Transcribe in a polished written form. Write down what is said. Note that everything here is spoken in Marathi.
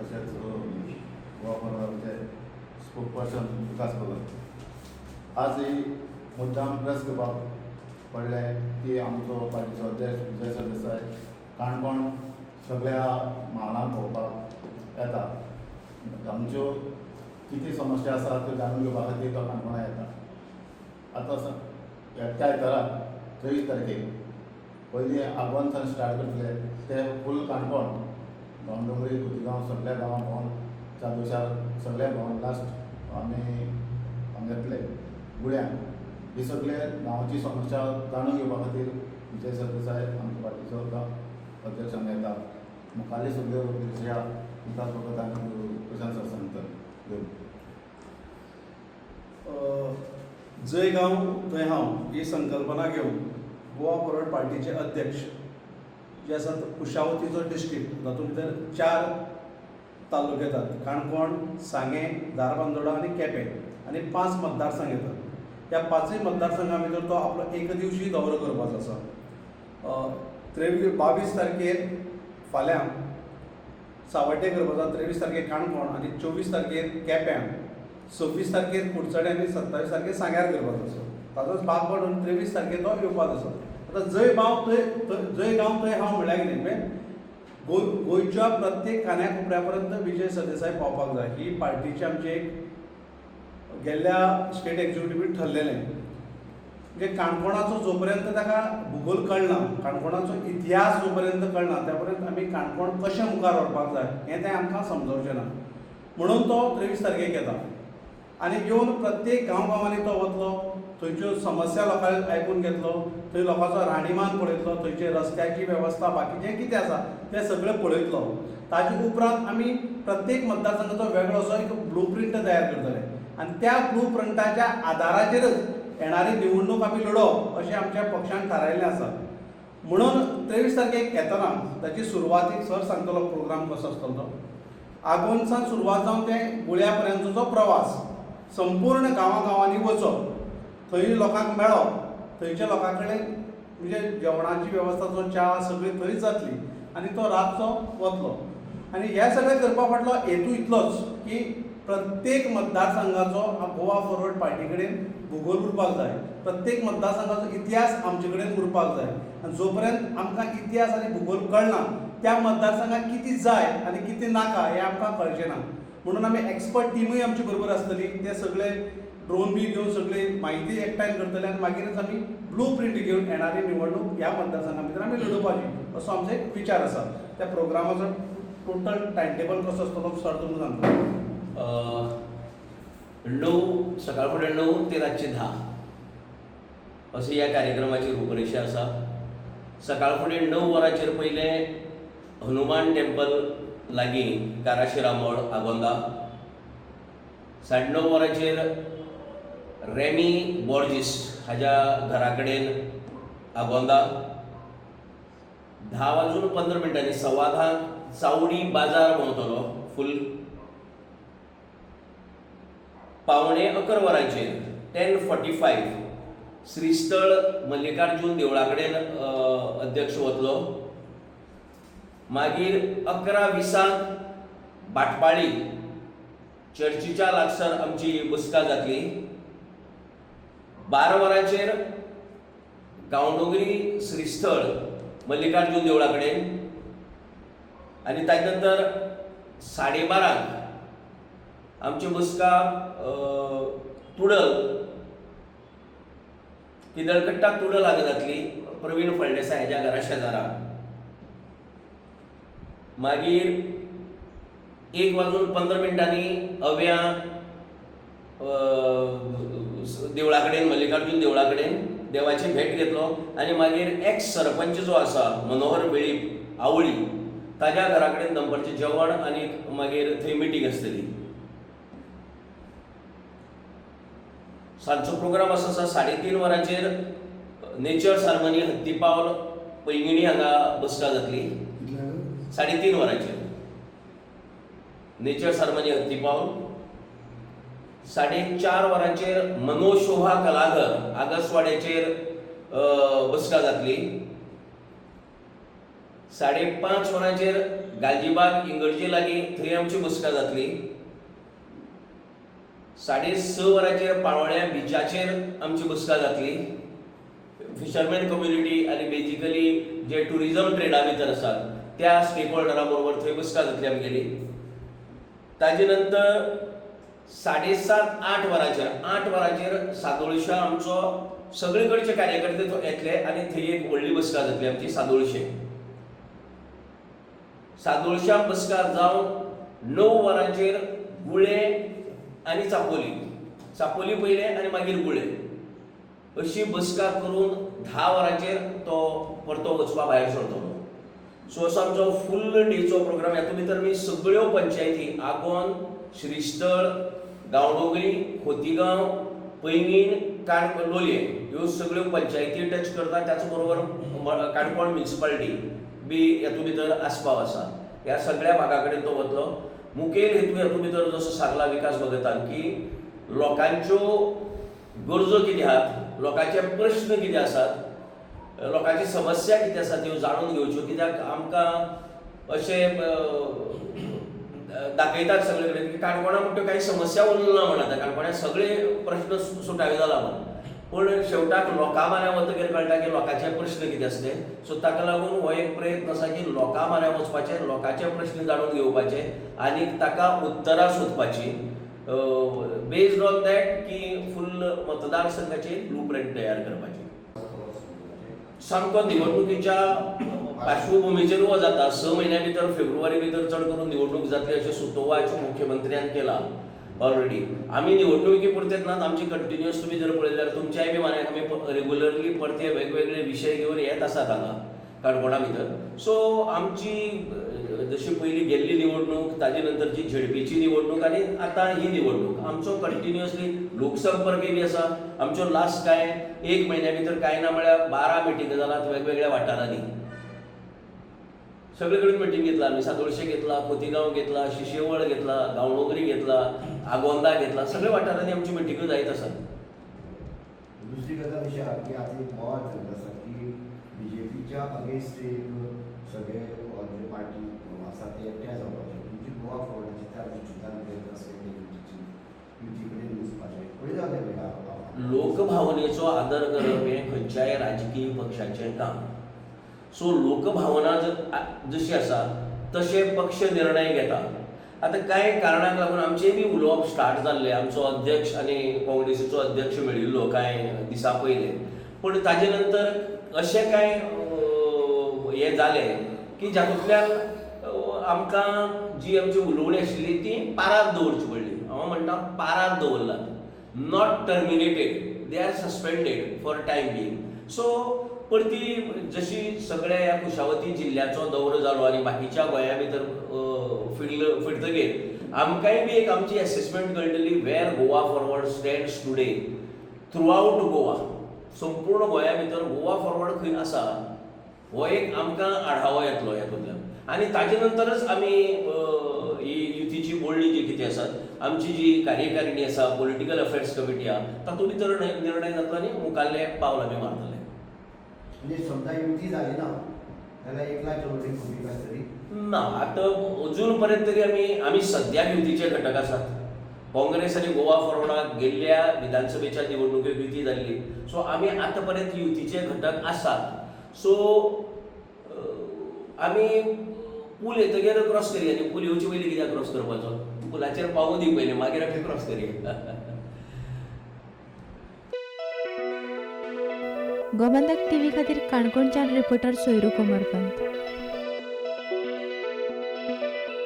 तशेंच गोवाचे स्पोकपर्सन विकास भगत आज ही मुद्दाम प्रेस घेवपाक पडले की आमचो पार्टीचो अध्यक्ष विजय सरदेसाय काणकोण सगळ्या म्हालांक भोंवपाक येता. आमच्यो कितें समस्या आसा त्यो जाणून घेवपा खातीर तो काणकोणा येता. आतां त्या आयताराक 23 तारखेक पयलीं आगोंदसान स्टार्ट करतले ते फूल काणकोण गांवडोंगरी खोतीगांव सगळ्या गांवांत भोंवन चादोशार सगळ्या भोंवन लास्ट आमी येतले गुळ्यांक. ही सगळे गांवाची समस्या जाणून घेवपा खातीर विजय सरदेसाय आमच्या पार्टीचो अध्यक्ष हांगा येता. मुखाल्ली सगळ्यो विशया विकास भगत आनी प्रशांत सर सांगतात घेवन. जंय गांव थंय हांव ही संकल्पना घेवन गोवा फॉरवर्ड पार्टीचे अध्यक्ष जे आसात कुशावतीचो डिस्ट्रिक्ट तातूंत भितर 4 तालुके येतात. काणकोण, सांगें, धारबांदोडा आनी केपें आनी 5 मतदारसंघ येतात. ह्या 5 मतदारसंघां भितर तो आपलो एक दिवशी दौरो करपाचो आसा. 22 तारखेर फाल्यां सावड्डे करपाचो, 23 तारखेर काणकोण आनी 24 तारखेर केप्यां, 26 तारखेर कुडचडे आनी 27 तारखेर सांग्यार करपाचो आसा. ताजोच भाग म्हणून 23 तारखेर तो येवपाचो आसा. आतां जंय गांव थंय हांव म्हळ्यार कितें पळय, गोंयच्या प्रत्येक कान्या कोपऱ्या पर्यंत विजय सरदेसाय पावपाक जाय. ही पार्टीची आमची एक गेल्ल्या स्टेट एक्झिक्युटिव्हीन ठरलेलें. म्हणजे काणकोणाचो जो पर्यंत ताका भूगोल कळना, काणकोणाचो इतिहास जो पर्यंत कळना त्या पर्यंत आमी काणकोण कशें मुखार व्हरपाक जाय हें तें आमकां समजोवचें ना. म्हणून तो 23 तारखेक येता आनी येवन प्रत्येक गांवांनी तो वतलो, थंयच्यो समस्या लोकांनी आयकून घेतलो, थंय लोकांचो राहणीमान पळयतलो, थंयचे रस्त्याची वेवस्था बाकीचें कितें आसा तें सगळें पळयतलो. ताजे उपरांत आमी प्रत्येक मतदारसंघाचो वेगळो असो एक ब्लू प्रिंट तयार करतले आनी त्या ब्लू प्रिंटाच्या आदाराचेरच येणारी निवडणूक आमी लडोवप अशें आमच्या पक्षान थारायिल्लें आसा. म्हणून 23 तारखेक येतना ताची सुरवातीक सर सांगतलो प्रोग्राम कसो आसतलो तो. आगोंदसान सुरवात जावन ते गुळ्या पर्यंतचो प्रवास संपूर्ण गांवांनी वचप, थंय लोकांक मेळप, थंयच्या लोकां कडेन म्हणजे जेवणाची वेवस्था जो च्या सगळी थंयच जातली आनी तो रातचो वतलो. आनी हें सगळें करपा फाटलो हेतू इतलोच की प्रत्येक मतदारसंघाचो गोवा फॉरवर्ड पार्टी कडेन भूगोल उरपाक जाय, प्रत्येक मतदारसंघाचो इतिहास आमचे कडेन उरपाक जाय. आनी जो पर्यंत आमकां इतिहास आनी भूगोल कळना त्या मतदारसंघाक कितें जाय आनी कितें नाका हें आमकां कळचें ना. म्हणून आमी एक्सपर्ट टिमूय आमचे बरोबर आसतली. ते सगळे ड्रोन बी घेवन सगळी म्हायती एकठांय करतले आनी मागीरच आमी ब्लू प्रिंट घेवन येणारी निवडणूक ह्या मतदारसंघा भितर आमी लडोवपाची असो आमचो एक विचार आसा. त्या प्रोग्रामाचो टोटल टायम टेबल कसो आसतलो सर तुमकां सांगता. 9 सकाळ फुडें 9 ते रातचे 10 अशी ह्या कार्यक्रमाची रूपरेषा आसा. सकाळ फुडें 9 वरांचेर पयले हनुमान टेम्पल लागीं काराशिरामोळ आगोंदा. 9:30 वरांचेर रेमी बॉर्जिस हाज्या घरा कडेन आगोंदा. 10:15 सव्वा 10 चावडी बाजार भोंवतलो फूल. 11:15 वरांचेर 10:45 श्रीस्थळ मल्लिकार्जुन देवळा कडेन अध्यक्ष वतलो. मागीर 11:20 बाटपाळी चर्चीच्या लागसार आमची बसका जातली. 12 वरांचेर गांवडोंगरी श्रीस्थळ मल्लिकार्जुन देवळा कडेन आनी ताजे नंतर 12:30 आमची बसका तुडल किदळकट्टा तुडल हांगा जातली प्रवीण फळदेसाय हेज्या घरा शेजारा. मागीर 1:15 अव्या देवळा कडेन मल्लिकार्जुन देवळा कडेन देवाची भेट घेतलो आनी मागीर एक्स सरपंच जो आसा मनोहर वेळीप आवळी ताज्या घरा कडेन दनपारचें जेवण आनी मागीर थंय मिटींग आसतली. सांजचो प्रोग्राम आसा 3:30 वरांचेर नेचर हार्मनी हत्तीपावल पैंगिणी हांगा बसका जातली. 3:30 वरांचेर नेचर हार्मनी हत्तीपावल. 4:30 वरांचेर मनोशोभा कलाघर आगसवाड्याचेर बसका जातली. 5:30 वरांचेर गालजीबाग इंगळचे लागीं थंय आमची बसका जातली. 6:30 वरांचेर पाळोळ्या बिचाचेर आमची बसका जातली. फिशरमॅन कम्युनिटी आनी बेजिकली जे टुरिजम ट्रेडा भितर आसात त्या स्टेक होल्डरा बरोबर थंय बसका जातली आमगेली. ताजे नंतर 7:30-8 वरांचेर सादोळशा आमचो सगळे कडचे कार्यकर्ते येतले आनी थंय एक व्हडली बसका जातली आमची सादोळशा बसका जावन 9 वरांचेर गुळे आनी चापोली पयले आनी मागीर गुळे अशी बसका करून 10 वरांचेर तो परतो वचपा भायर सरतलो. सो असो आमचो फुल डेचो प्रोग्राम. हातूंत भितर आमी सगळ्यो पंचायती आगोंद, श्रीस्थळ, गांवडोंगरी, खोतीगांव, पैंगीण, लोलये ह्यो सगळ्यो पंचायती टच करता. त्याच बरोबर काणकोण म्युनिसिपालिटी बी हातूंत भितर आस्पाव आसा. ह्या सगळ्या भागा कडेन तो वतलो. मुखेल हेतू हातूंत भितर जसो सांगला विकास भगतान की लोकांच्यो गरजो कितें आहात, लोकांचे प्रश्न कितें आसात, लोकांची समस्या कितें आसा त्यो जाणून घेवच्यो. कित्याक आमकां अशें दाखयतात सगळे कडेन की काणकोणा म्हणटा कांय समस्या उरल्यो ना म्हणटा. काणकोणा सगळे प्रश्न सुटावे जाला म्हणून. पूण शेवटाक लोकां म्हऱ्या वतकीर कळटा की लोकांचे प्रश्न कितें आसले. सो ताका लागून हो एक प्रयत्न आसा की लोकां म्हऱ्या वचपाचें, लोकांचे प्रश्न जाणून घेवपाचे आनी ताका उतरां सोदपाची. बेस्ड ऑन दॅट की फुल मतदारसंघाची ब्लू प्रिंट तयार करपाची. सामको निवडणुकीच्या पार्श्वभुमीचेर हो जाता. 6 म्हयन्या भितर फेब्रुवारी भितर चड करून निवडणूक जातली अशें सुतोवाच मुख्यमंत्र्यान केला ऑलरेडी. आमी निवडणुकी पुरतेच नात, आमची कंटिन्युअस तुमी जर पळयलें जाल्यार तुमच्याय बी म्हऱ्यान आमी रेग्युलरली परते वेगवेगळे विशय घेवन येत आसात हांगा काणकोणा भितर. सो आमची जशी पयली गेल्ली निवडणूक, ताजे नंतरची झेडपीची निवडणूक आनी आतां ही निवडणूक, आमचो कंटिन्युअसली लोकसंपर्क बी आसा. आमच्यो लास्ट कांय 1 म्हयन्या भितर कांय ना म्हळ्यार 12 मिटिंग जालात वेगवेगळ्या वाठारांनी. सगळे कडेन मिटींग घेतला आमी. सादोळशे घेतला, खोतीगांव घेतला, शिशेवळ घेतला, गांवडोंगरी घेतला, आगोंदा घेतला. सगळ्या वाठारांनी आमची मिटिंगो जायत आसात. दुसरी गजाल अशी आहा की आतां एक बोवाळ चलता आसा की बीजेपीच्या अगेन्स्ट एक सगळे जे पार्टी आसा ते एकठांय जावपाचे. तुमची गोवा फॉर्वडाची त्या चिंतन करत आसले युती कडेन वचपाचें पळय जालें. लोकभावनेचो आदर करप हें खंयच्याय राजकीय पक्षाचें काम. सो लोकभावना जशी आसा तशे पक्ष निर्णय घेता. आतां कांय कारणाक लागून आमचें बी उलोवप स्टार्ट जाल्लें. आमचो अध्यक्ष आनी काँग्रेसीचो अध्यक्ष मेळिल्लो कांय दिसा पयले. पूण ताजे नंतर अशें कांय हें जालें की जातूंतल्यान आमकां जी आमची उलोवणी आशिल्ली ती पारात दवरची पडली. हांव म्हणटा पारात दवरलात, not terminated, they are suspended for time being. So परती जशी सगळ्या ह्या कुशावती जिल्ल्याचो दौरो जालो आनी बाकीच्या गोंया भितर फिरतकीर आमकांय बी एक आमची एसेसमेंट कळटली वेर Goa forward stands today throughout Goa. संपूर्ण गोंया भितर गोवा फॉरवर्ड खंय आसा हो एक आमकां आढावो येतलो ह्यातूंतल्यान. आनी ताजे नंतरच आमी ही युतीची बोडली जी कितें आसात, आमची जी कार्यकारिणी आसा, पॉलिटिकल अफेर्स कमिटी आहा, तातूंत भितर निर्णय जातलो आनी मुखाल्ले पावल आमी मारतले. म्हणजे समजा युती जाली ना जाल्यार एकला चलोवणी भुमिका आसतली ना. आतां अजून पर्यंत तरी आमी सद्याक युतीचे घटक आसात. काँग्रेस आनी गोवा फॉरवर्डाक गेल्ल्या विधानसभेच्या निवडणुकेक युती जाल्ली. सो आमी आतां पर्यंत युतीचे घटक आसात. सो आमी पूल येतकीर क्रॉस करया न्ही. पूल येवचे पयलीं कित्याक क्रॉस करपाचो? पुलाचेर पावूं दी पयलीं, मागीर आमी क्रॉस करया. गोमंतक टीव्ही खातीर काणकोणच्यान रिपोर्टर सोयरू कोमरपंत.